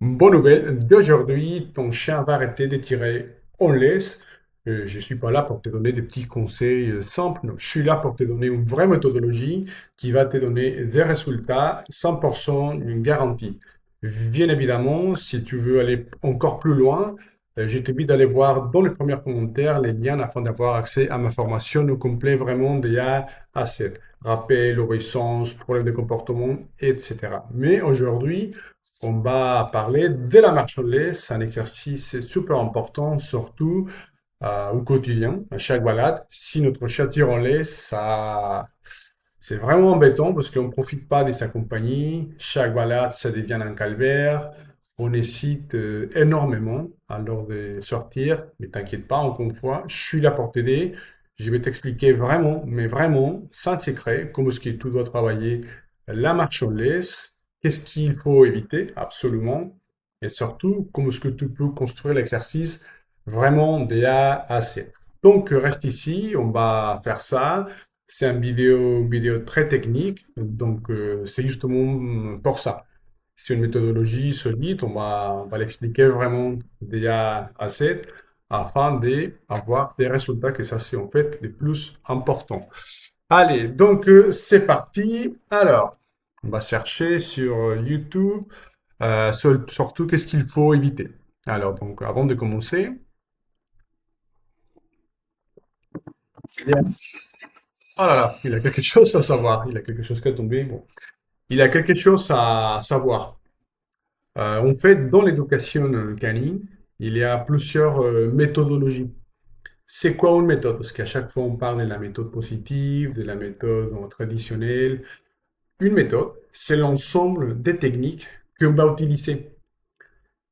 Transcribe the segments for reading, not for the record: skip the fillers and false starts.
Bonne nouvelle, d'aujourd'hui, ton chien va arrêter d'étirer en laisse. Je ne suis pas là pour te donner des petits conseils simples. Non, je suis là pour te donner une vraie méthodologie qui va te donner des résultats 100% une garantie. Bien évidemment, si tu veux aller encore plus loin, je t'invite d'aller voir dans les premiers commentaires les liens afin d'avoir accès à ma formation au complet vraiment de A à Z. Rappel, obéissance, problème de comportement, etc. Mais aujourd'hui, on va parler de la marche en laisse. C'est un exercice super important, surtout au quotidien, à chaque balade. Si notre chat tire en laisse, c'est vraiment embêtant parce qu'on ne profite pas de sa compagnie. Chaque balade, ça devient un calvaire. On hésite énormément à l'heure de sortir. Mais t'inquiète pas, encore une fois, je suis là pour t'aider. Je vais t'expliquer vraiment, mais vraiment, sans secret, comment est-ce que tu dois travailler la marche en laisse, qu'est-ce qu'il faut éviter, absolument, et surtout, comment est-ce que tu peux construire l'exercice vraiment de A à Z. Donc, reste ici, on va faire ça. C'est une vidéo très technique, donc c'est justement pour ça. C'est une méthodologie solide, on va l'expliquer vraiment déjà assez afin d'avoir des résultats, que ça c'est en fait les plus importants. Allez, donc c'est parti. Alors, on va chercher sur YouTube, surtout qu'est-ce qu'il faut éviter. Alors, donc avant de commencer, oh là là, il a quelque chose à savoir, il a quelque chose qui est tombé. Bon. Il a quelque chose à savoir. En fait, dans l'éducation canine, il y a plusieurs méthodologies. C'est quoi une méthode? Parce qu'à chaque fois, on parle de la méthode positive, de la méthode traditionnelle. Une méthode, c'est l'ensemble des techniques qu'on va utiliser.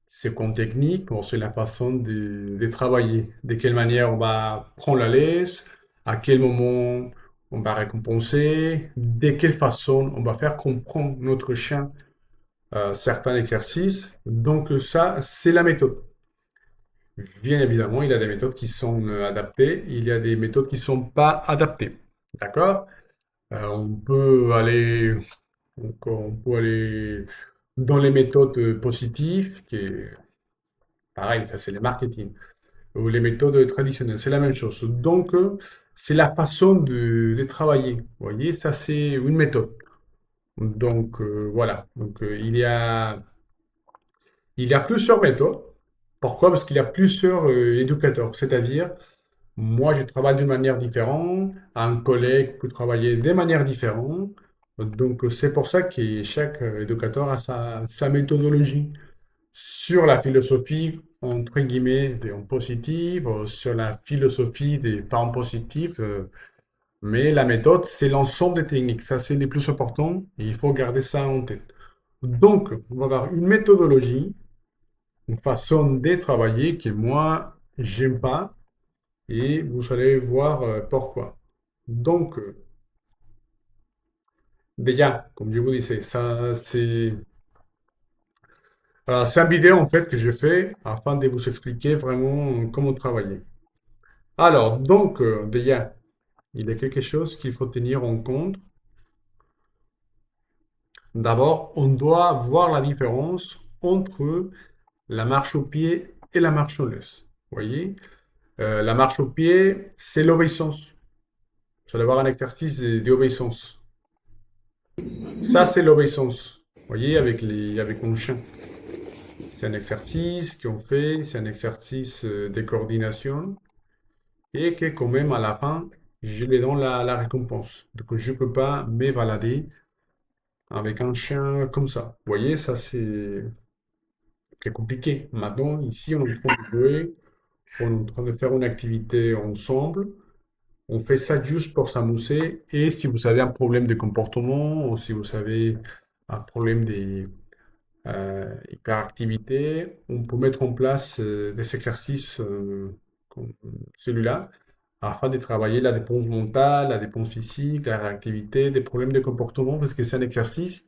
C'est quoi une technique? Bon, c'est la façon de travailler. De quelle manière on va prendre la laisse, à quel moment on va récompenser, de quelle façon on va faire comprendre notre chien certains exercices. Donc ça, c'est la méthode. Bien évidemment, il y a des méthodes qui sont adaptées, il y a des méthodes qui ne sont pas adaptées. D'accord? On peut aller dans les méthodes positives, qui est pareil, ça c'est le marketing, ou les méthodes traditionnelles, c'est la même chose. Donc, c'est la façon de travailler. Vous voyez, ça c'est une méthode. Donc, voilà. Donc, il y a plusieurs méthodes. Pourquoi? Parce qu'il y a plusieurs éducateurs. C'est-à-dire, moi, je travaille d'une manière différente, un collègue peut travailler de manière différente. Donc, c'est pour ça que chaque éducateur a sa méthodologie sur la philosophie, entre guillemets, des en positif, sur la philosophie des pas en positif. Mais la méthode, c'est l'ensemble des techniques. Ça, c'est les plus importants et il faut garder ça en tête. Donc, on va avoir une méthodologie, une façon de travailler que moi, j'aime pas et vous allez voir pourquoi. Donc, déjà, comme je vous disais, ça, c'est un vidéo en fait que je fais afin de vous expliquer vraiment comment travailler. Alors, donc, déjà, il y a quelque chose qu'il faut tenir en compte. D'abord, on doit voir la différence entre la marche au pied et la marche au laisse. Vous voyez? La marche au pied, c'est l'obéissance. Vous allez avoir un exercice d'obéissance. Ça, c'est l'obéissance. Vous voyez, avec mon chien. C'est un exercice qu'on fait, c'est un exercice de coordination et que quand même à la fin, je lui donne la récompense. Donc je ne peux pas me balader avec un chien comme ça. Vous voyez, ça c'est compliqué. Maintenant, ici, on est en train de jouer, on est en train de faire une activité ensemble. On fait ça juste pour s'amuser. Et si vous avez un problème de comportement ou si vous avez un problème hyperactivité, on peut mettre en place des exercices comme celui-là afin de travailler la dépense mentale, la dépense physique, la réactivité, des problèmes de comportement, parce que c'est un exercice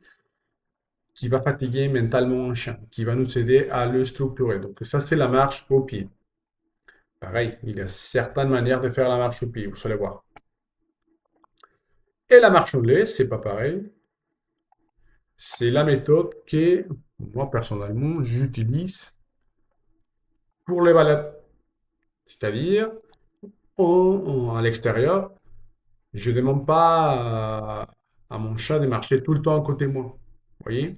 qui va fatiguer mentalement un chien, qui va nous aider à le structurer. Donc ça, c'est la marche au pied. Pareil, il y a certaines manières de faire la marche au pied, vous allez voir. Et la marche au lait, c'est pas pareil. C'est la méthode qui est Moi, personnellement, j'utilise pour les balades. C'est-à-dire, à l'extérieur, je ne demande pas à mon chat de marcher tout le temps à côté de moi. Vous voyez?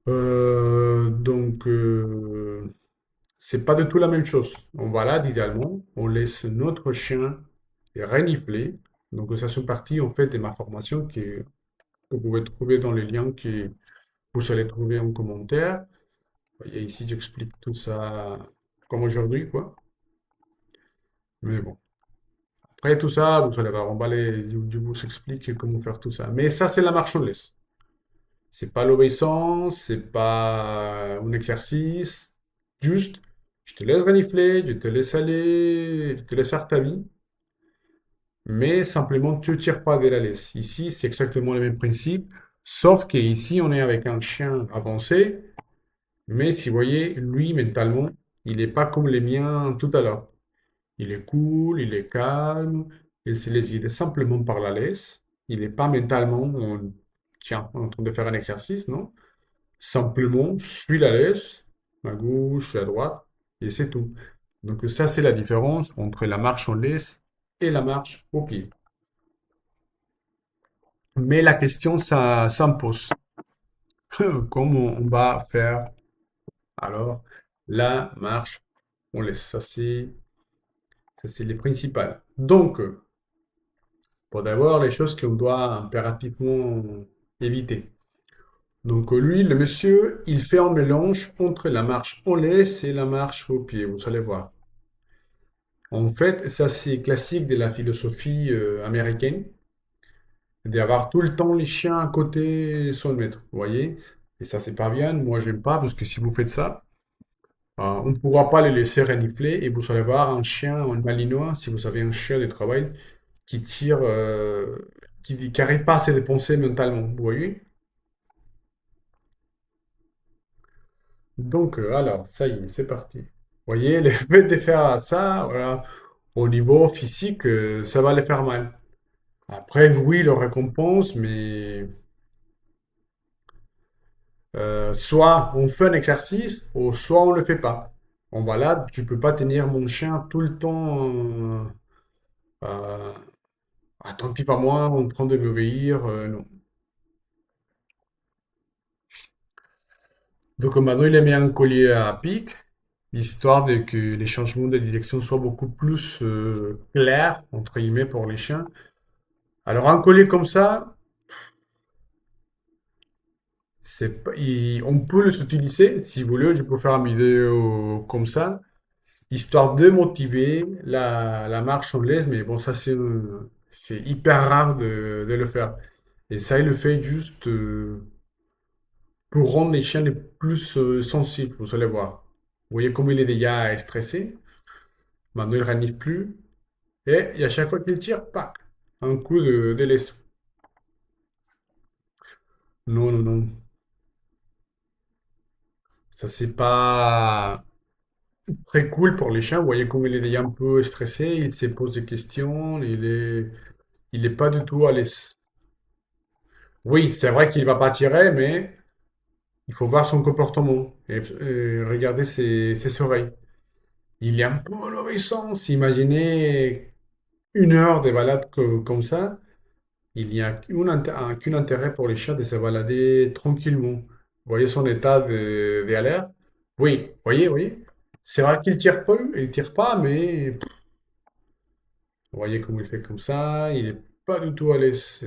Donc, c'est pas du tout la même chose. En balade, idéalement, on laisse notre chien renifler. Donc, ça fait partie, en fait, de ma formation que vous pouvez trouver dans les liens que vous allez trouver en commentaire. Vous voyez, ici, j'explique tout ça comme aujourd'hui, quoi. Mais bon. Après tout ça, vous allez voir, je vous explique comment faire tout ça. Mais ça, c'est la marche en laisse. C'est pas l'obéissance, c'est pas un exercice. Juste, je te laisse renifler, je te laisse aller, je te laisse faire ta vie, mais simplement tu ne tires pas de la laisse. Ici, c'est exactement le même principe, sauf qu'ici, on est avec un chien avancé, mais si vous voyez, lui, mentalement, il n'est pas comme les miens tout à l'heure. Il est cool, il est calme, il se laisse guider simplement par la laisse. Il n'est pas mentalement, tiens, on est en train de faire un exercice, non? Simplement, je suis la laisse, à gauche, à droite, et c'est tout. Donc ça, c'est la différence entre la marche en laisse et la marche au pied. Mais la question, ça me pose. Comment on va faire alors la marche en laisse? Ça, c'est les principales. Donc, pour d'abord, les choses qu'on doit impérativement éviter. Donc lui, le monsieur, il fait un mélange entre la marche en laisse et la marche au pied, vous allez voir. En fait, ça c'est classique de la philosophie américaine, d'avoir tout le temps les chiens à côté son maître, vous voyez? Et ça c'est pas bien, moi j'aime pas, parce que si vous faites ça, on ne pourra pas les laisser renifler, et vous allez voir un chien, un malinois, si vous avez un chien de travail, qui tire, qui n'arrive pas à se dépenser mentalement, vous voyez? Donc, alors, ça y est, c'est parti. Vous voyez, le fait de faire ça, voilà, au niveau physique, ça va les faire mal. Après, oui, le récompense, mais soit on fait un exercice, ou soit on ne le fait pas. En balade, je ne peux pas tenir mon chien tout le temps euh, attentif à moi, en train de m'obéir. Non. Donc maintenant, il a mis un collier à pic, histoire de que les changements de direction soient beaucoup plus clairs, entre guillemets, pour les chiens. Alors, un collier comme ça, on peut les utiliser. Si vous voulez, je peux faire une vidéo comme ça, histoire de motiver la marche anglaise. Mais bon, ça, c'est hyper rare de le faire. Et ça, il le fait juste pour rendre les chiens les plus sensibles, vous allez voir. Vous voyez comme il est déjà stressé. Maintenant, il ne ranifle plus. Et à chaque fois qu'il tire, pac, un coup de laisse. Non, non, non. Ça, c'est pas très cool pour les chiens. Vous voyez comme il est déjà un peu stressé, il se pose des questions, il est pas du tout à l'aise. Oui, c'est vrai qu'il va pas tirer, mais il faut voir son comportement et regarder ses oreilles. Il est un peu à l'obéissance. Imaginez une heure de balade comme ça. Il n'y a qu'un intérêt pour les chiens de se balader tranquillement. Vous voyez son état d'alerte? Oui, voyez. C'est vrai qu'il tire pas, il tire pas, mais vous voyez comment il fait comme ça, il n'est pas du tout à l'aise.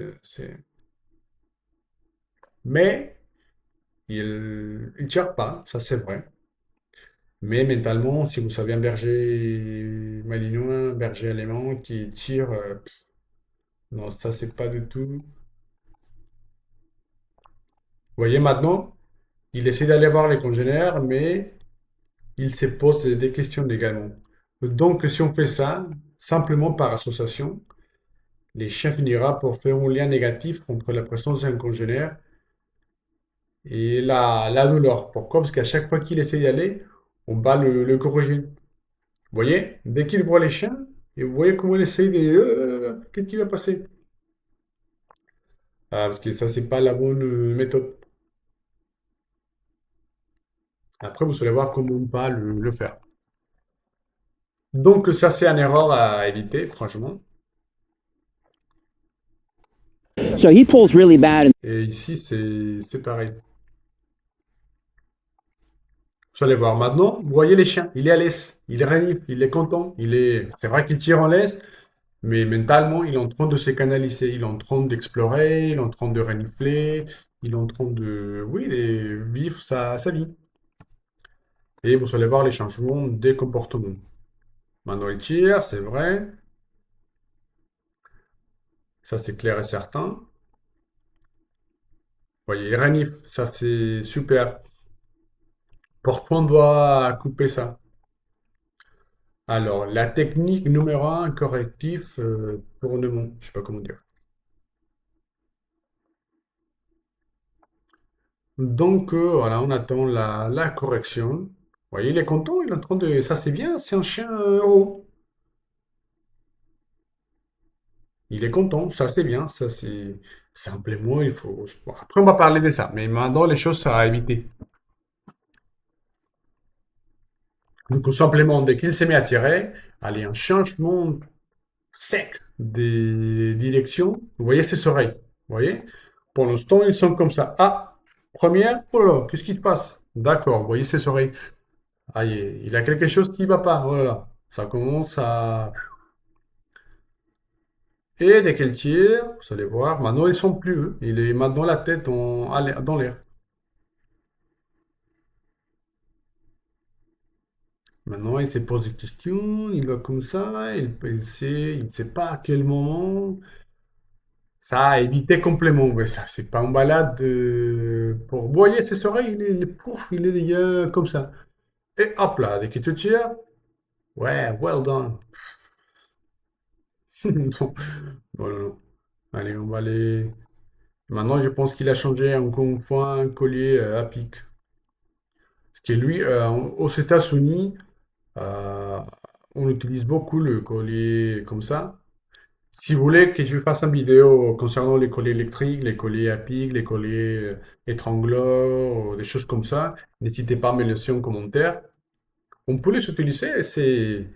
Mais il tire pas, ça c'est vrai. Mais mentalement, si vous avez un berger malinois, un berger allemand qui tire, non, ça c'est pas du tout. Vous voyez maintenant, il essaie d'aller voir les congénères, mais il se pose des questions également. Donc si on fait ça, simplement par association, les chiens finira pour faire un lien négatif entre la présence d'un congénère et la douleur. Pourquoi? Parce qu'à chaque fois qu'il essaie d'y aller, on va le corriger. Vous voyez? Dès qu'il voit les chiens, et vous voyez comment il essaie de... qu'est-ce qui va passer? Ah, parce que ça, c'est pas la bonne méthode. Après, vous allez voir comment pas le faire. Donc, ça, c'est une erreur à éviter, franchement. So he pulls really bad. Et ici, c'est pareil. Vous allez voir maintenant, vous voyez les chiens, il est à l'aise, il renifle, il est content, c'est vrai qu'il tire en laisse, mais mentalement, il est en train de se canaliser, il est en train d'explorer, il est en train de renifler, il est en train de, oui, de vivre sa vie. Et vous allez voir les changements des comportements. Maintenant, il tire, c'est vrai, ça c'est clair et certain. Vous voyez, il renifle, ça c'est super. Pourquoi on doit couper ça? Alors, la technique numéro un, correctif, tournement, je sais pas comment dire. Donc, voilà, on attend la correction. Vous voyez, il est content, il est en train de... Ça, c'est bien, c'est un chien euro. Il est content, ça, c'est bien, ça, c'est... Simplement, il faut... Bon, après, on va parler de ça, mais maintenant, les choses, ça à éviter. Donc, tout simplement, dès qu'il s'est mis à tirer, allez, un changement sec des directions. Vous voyez ses oreilles. Vous voyez? Pour l'instant, ils sont comme ça. Ah, première, oh là là, qu'est-ce qui se passe? D'accord, vous voyez ses oreilles. Aïe, il a quelque chose qui ne va pas. Oh là là. Ça commence à... Et dès qu'elle tire, vous allez voir, maintenant ils sont plus eux. Il est maintenant la tête dans l'air. Maintenant, il se pose des questions, il va comme ça, il ne sait pas à quel moment. Ça a évité complètement. Mais ça, c'est pas une balade pour... Vous voyez ses oreilles, pouf, il est déjà comme ça. Et hop là, dès qu'il te tire, ouais, well done. Non, non, non. Allez, on va aller. Maintenant, je pense qu'il a changé encore une fois un collier à pic. Parce que lui, aux États-Unis, euh, on utilise beaucoup le collier comme ça. Si vous voulez que je fasse une vidéo concernant les colliers électriques, les colliers à pic, les colliers étrangleurs, ou des choses comme ça, n'hésitez pas à me laisser en commentaire. On peut les utiliser, c'est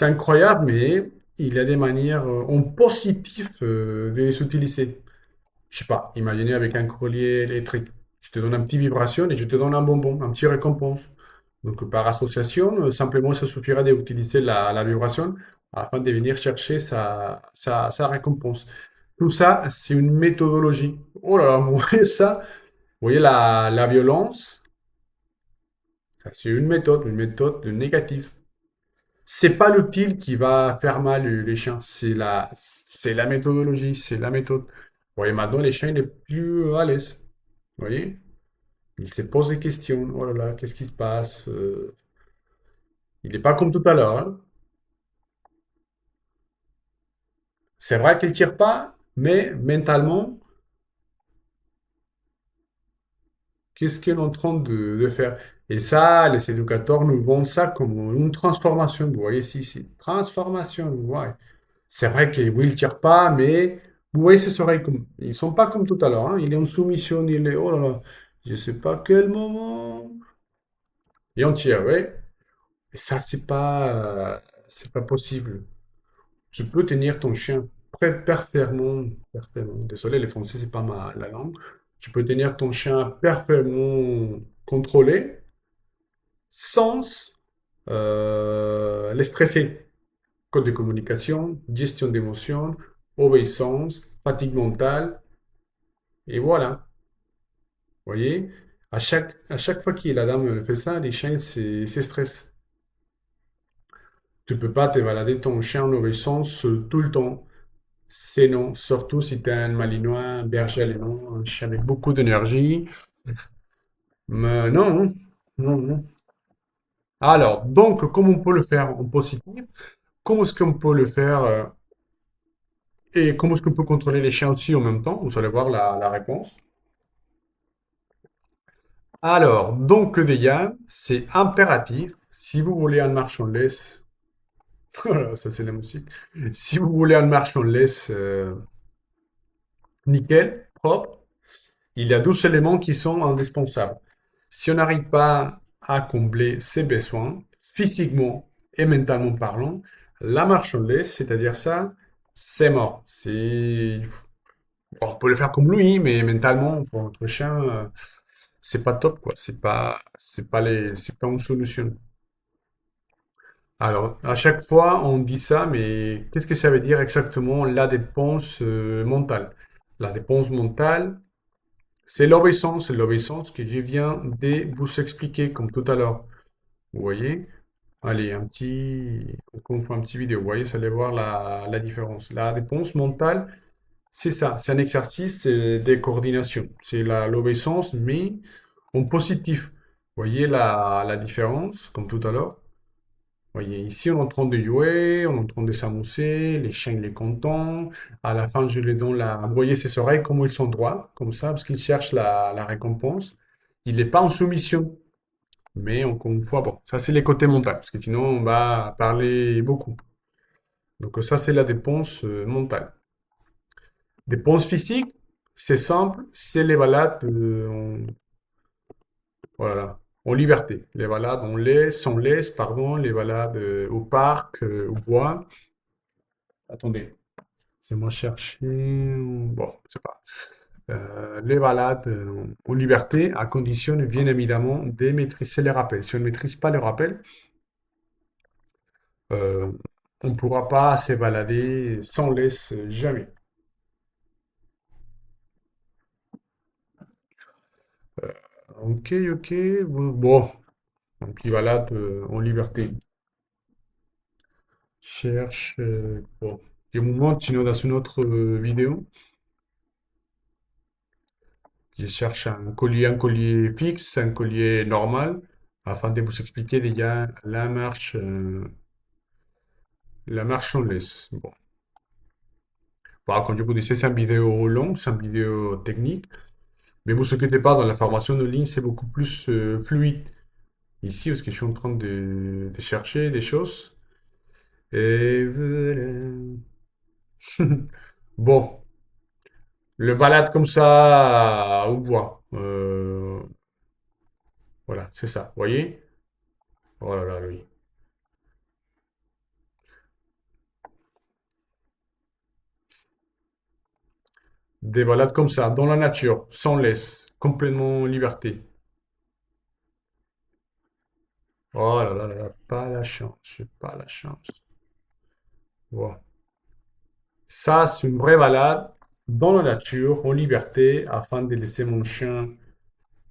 incroyable, mais il y a des manières en positif de les utiliser. Je sais pas, imaginez avec un collier électrique. Je te donne un petit vibration et je te donne un bonbon, un petit récompense. Donc par association, simplement ça suffira d'utiliser la vibration afin de venir chercher sa récompense. Tout ça, c'est une méthodologie. Oh là là, vous voyez ça? Vous voyez la violence? Ça, c'est une méthode négative. C'est pas l'outil qui va faire mal les chiens, c'est la méthodologie, c'est la méthode. Vous voyez, maintenant, les chiens, il est plus à l'aise. Vous voyez? Il se pose des questions. Oh là là, qu'est-ce qui se passe? Il n'est pas comme tout à l'heure, hein. C'est vrai qu'il tire pas, mais mentalement, qu'est-ce qu'il est en train de faire? Et ça, les éducateurs nous vendent ça comme une transformation. Vous voyez ici, c'est transformation. Ouais. C'est vrai que oui, il tire pas, mais vous voyez ses oreilles comme ils sont pas comme tout à l'heure, hein. Il est en soumission, il est oh là là, je sais pas quel moment. Et on tire, oui. Et ça, c'est pas possible. Tu peux tenir ton chien parfaitement, parfaitement. Désolé, les français, c'est pas la langue. Tu peux tenir ton chien parfaitement contrôlé sans les stresser. Code de communication, gestion d'émotions, obéissance, fatigue mentale, et voilà. Vous voyez, à chaque fois que la dame fait ça, les chiens se stressent. Tu peux pas te balader ton chien en obéissance tout le temps. C'est non, surtout si tu es un malinois, un berger allemand, un chien avec beaucoup d'énergie. Mais non, non, non. Alors, donc, comment on peut le faire en positif? Comment est-ce qu'on peut le faire et comment est-ce qu'on peut contrôler les chiens aussi en même temps? Vous allez voir la réponse. Alors, donc, déjà, c'est impératif. Si vous voulez un marche en laisse, voilà, ça c'est la musique. Si vous voulez un marche en laisse nickel, propre, il y a 12 éléments qui sont indispensables. Si on n'arrive pas à combler ses besoins, physiquement et mentalement parlant. La marche en laisse, c'est-à-dire ça, c'est mort. Bon, on peut le faire comme lui, mais mentalement, pour notre chien, c'est pas top, quoi. C'est pas une solution. Alors, à chaque fois, on dit ça, mais qu'est-ce que ça veut dire exactement la dépense mentale? La dépense mentale, c'est l'obéissance que je viens de vous expliquer, comme tout à l'heure. Vous voyez? Allez, on fait un petit vidéo. Vous voyez, vous allez voir la différence. La dépense mentale, c'est ça, c'est un exercice de coordination. C'est l'obéissance, mais en positif. Vous voyez la différence, comme tout à l'heure? Vous voyez, ici, on est en train de jouer, on est en train de s'amuser, les chiens, il est content. À la fin, je lui donne Vous voyez ses oreilles, comment ils sont droits, comme ça, parce qu'il cherche la récompense. Il n'est pas en soumission. Mais encore une fois, bon, ça, c'est les côtés mentaux, parce que sinon, on va parler beaucoup. Donc, ça, c'est la dépense mentale. Dépense physique, c'est simple, c'est les balades voilà, en liberté. Les balades sans laisse, pardon, les balades au parc, au bois. Attendez, c'est moi chercher. Bon, c'est pas. Les balades en liberté, à condition, bien évidemment, de maîtriser les rappels. Si on ne maîtrise pas les rappels, euh, on ne pourra pas se balader sans laisse jamais. Ok, ok. Bon, un petit balade en liberté. Cherche. Bon, je vous montre sinon dans une autre vidéo. Je cherche un collier fixe, un collier normal, afin de vous expliquer déjà la marche en laisse. Bon. Voilà, comme je vous disais, c'est une vidéo longue, c'est une vidéo technique, mais vous inquiétez pas, dans la formation de ligne, c'est beaucoup plus fluide. Ici, parce que je suis en train de chercher des choses. Et voilà. Bon, le balade comme ça au bois. Voilà, c'est ça. Vous voyez? Oh là là, lui. Des balades comme ça, dans la nature, sans laisse, complètement en liberté. Oh là là là là, pas la chance, j'ai pas la chance. Voilà. Ça, c'est une vraie balade dans la nature, en liberté, afin de laisser mon chien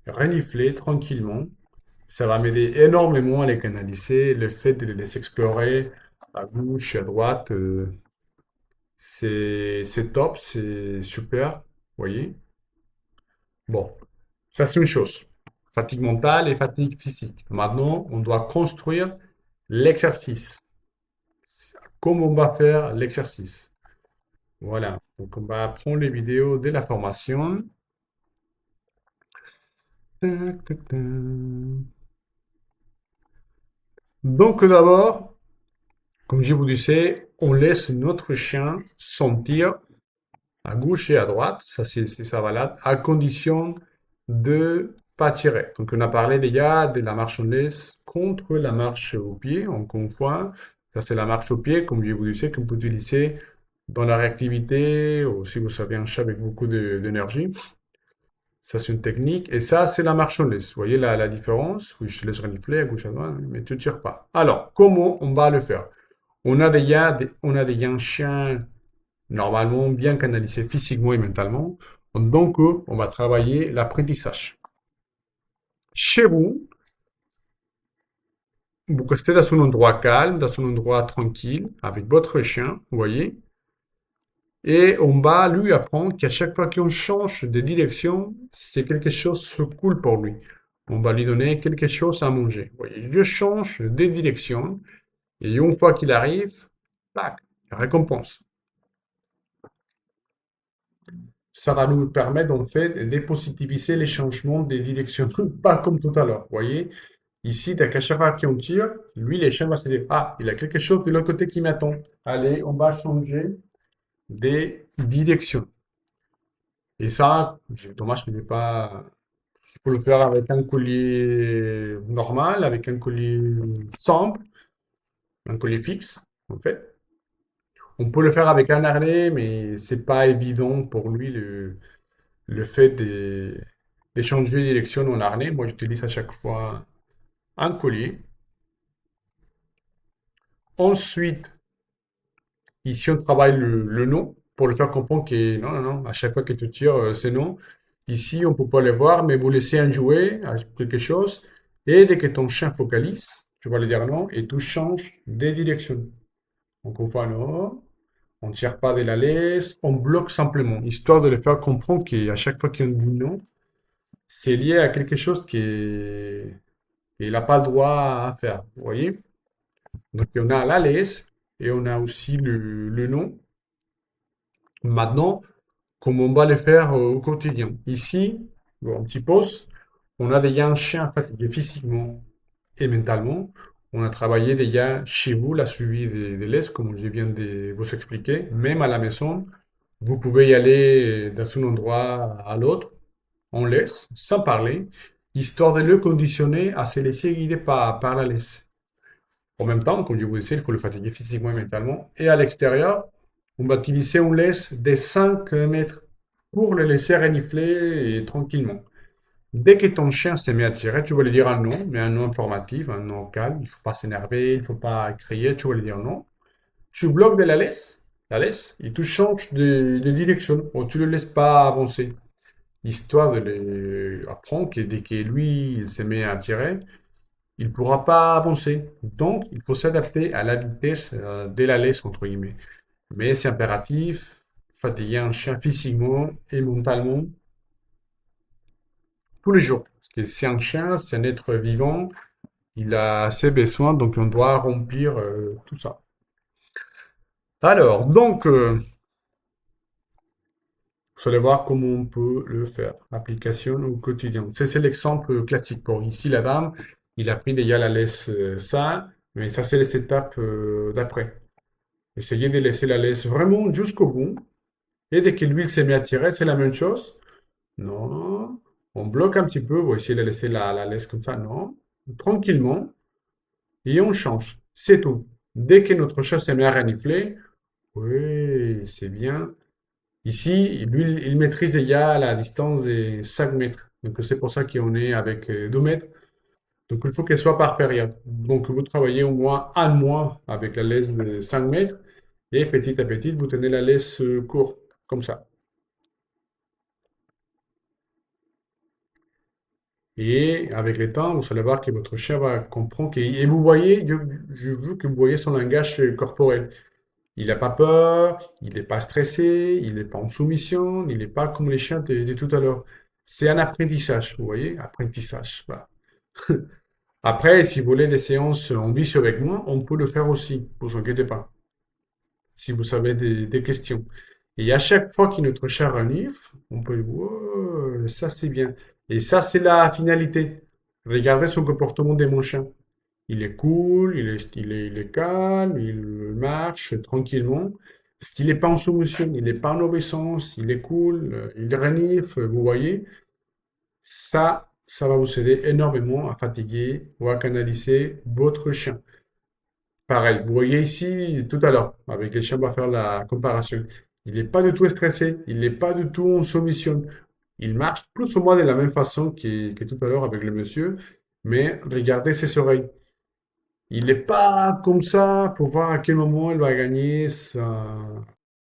renifler tranquillement. Ça va m'aider énormément à les canaliser. Le fait de les laisser explorer à gauche, à droite, c'est top, c'est super. Vous voyez? Bon, ça c'est une chose. Fatigue mentale et fatigue physique. Maintenant, on doit construire l'exercice. Comment on va faire l'exercice? Voilà. Donc, on va prendre les vidéos de la formation. Tac, tac, tac. Donc, d'abord, comme je vous disais, on laisse notre chien sentir à gauche et à droite. Ça, c'est sa balade, à condition de pas tirer. Donc, on a parlé déjà de la marche en laisse contre la marche au pied, encore une fois. Ça, c'est la marche au pied, comme je vous disais, qu'on peut utiliser dans la réactivité, ou si vous avez un chat avec beaucoup d'énergie. Ça, c'est une technique. Et ça, c'est la marche en laisse. Vous voyez la différence? Oui, je te laisse renifler à gauche à droite, mais tu ne tires pas. Alors, comment on va le faire? On a déjà un chien normalement bien canalisé physiquement et mentalement. Donc, on va travailler l'apprentissage. Chez vous, vous restez dans un endroit calme, dans un endroit tranquille, avec votre chien, vous voyez, et on va lui apprendre qu'à chaque fois qu'on change de direction, c'est quelque chose de cool pour lui. On va lui donner quelque chose à manger. Vous voyez, je change de direction, et une fois qu'il arrive, tac, récompense. Ça va nous permettre en fait de positiviser les changements de direction, pas comme tout à l'heure. Vous voyez, ici, dès qu'à chaque fois qu'on tire, lui, les chiens vont se dire, ah, il y a quelque chose de l'autre côté qui m'attend. Allez, on va changer de direction. Et ça, dommage que je n'ai pas Tu peux le faire avec un collier normal, avec un collier simple, un collier fixe, en fait. On peut le faire avec un harnais, mais c'est pas évident pour lui le fait d'échanger les directions en harnais. Moi, j'utilise à chaque fois un collier. Ensuite, ici, on travaille le nom pour le faire comprendre que non, non, non, à chaque fois que tu tires, c'est non. Ici, on peut pas le voir, mais vous laissez un jouet, quelque chose, et dès que ton chien focalise, tu vas lui dire non, et tout change de direction. Donc, on fait non, on ne tire pas de la laisse, on bloque simplement, histoire de le faire comprendre qu'à chaque fois qu'on dit non, c'est lié à quelque chose qu'il n'a pas le droit à faire. Vous voyez? Donc, on a la laisse et on a aussi le non. Maintenant, comment on va le faire au quotidien? Ici, bon, un petit pause, on a déjà un chien fatigué physiquement et mentalement. On a travaillé déjà chez vous la suivi des laisses, comme je viens de vous expliquer. Même à la maison, vous pouvez y aller dans un endroit à l'autre, en laisse, sans parler, histoire de le conditionner à se laisser guider par la laisse. En même temps, comme je vous disais, il faut le fatiguer physiquement et mentalement. Et à l'extérieur, on va utiliser une laisse de 5 mètres pour le laisser renifler tranquillement. Dès que ton chien se met à tirer, tu vas lui dire un non, mais un non informatif, un non calme. Il ne faut pas s'énerver, il ne faut pas crier, tu vas lui dire non. Tu bloques de la laisse, et tu changes de direction. Bon, tu ne le laisses pas avancer, histoire de lui apprendre que dès que lui il se met à tirer, il ne pourra pas avancer. Donc, il faut s'adapter à la vitesse de la laisse, entre guillemets. Mais c'est impératif, fatiguer un chien physiquement et mentalement tous les jours. Parce que c'est un chien, c'est un être vivant, il a ses besoins, donc on doit remplir tout ça. Alors, donc, vous allez voir comment on peut le faire. Application au quotidien. C'est l'exemple classique. Pour ici, la dame, il a pris déjà la laisse ça, mais ça, c'est les étapes d'après. Essayez de laisser la laisse vraiment jusqu'au bout. Et dès que l'huile s'est mis à tirer, c'est la même chose. Non. On bloque un petit peu. On va essayer de laisser la laisse comme ça. Non. Tranquillement. Et on change. C'est tout. Dès que notre chat s'est mis à renifler, oui, c'est bien. Ici, lui, il maîtrise déjà la distance de 5 mètres. Donc, c'est pour ça qu'on est avec 2 mètres. Donc, il faut qu'elle soit par période. Donc, vous travaillez au moins un mois avec la laisse de 5 mètres. Et petit à petit, vous tenez la laisse courte, comme ça. Et avec le temps, vous allez voir que votre chien va comprendre et vous voyez, je veux que vous voyez son langage corporel. Il n'a pas peur, il n'est pas stressé, il n'est pas en soumission, il n'est pas comme les chiens de tout à l'heure. C'est un apprentissage, vous voyez, apprentissage. Voilà. Après, si vous voulez des séances en visio avec moi, on peut le faire aussi, ne vous inquiétez pas, si vous avez des questions. Et à chaque fois que notre chat renifle, on peut dire, oh, ça c'est bien. Et ça, c'est la finalité. Regardez son comportement de mon chien. Il est cool, il est calme, il marche tranquillement. Parce qu'il n'est pas en soumission, il n'est pas en obéissance, il est cool, il renifle, vous voyez. Ça va vous aider énormément à fatiguer ou à canaliser votre chien. Pareil, vous voyez ici, tout à l'heure, avec les chiens, on va faire la comparaison. Il n'est pas du tout stressé, il n'est pas du tout en soumission. Il marche plus ou moins de la même façon que tout à l'heure avec le monsieur, mais regardez ses oreilles. Il n'est pas comme ça pour voir à quel moment il va gagner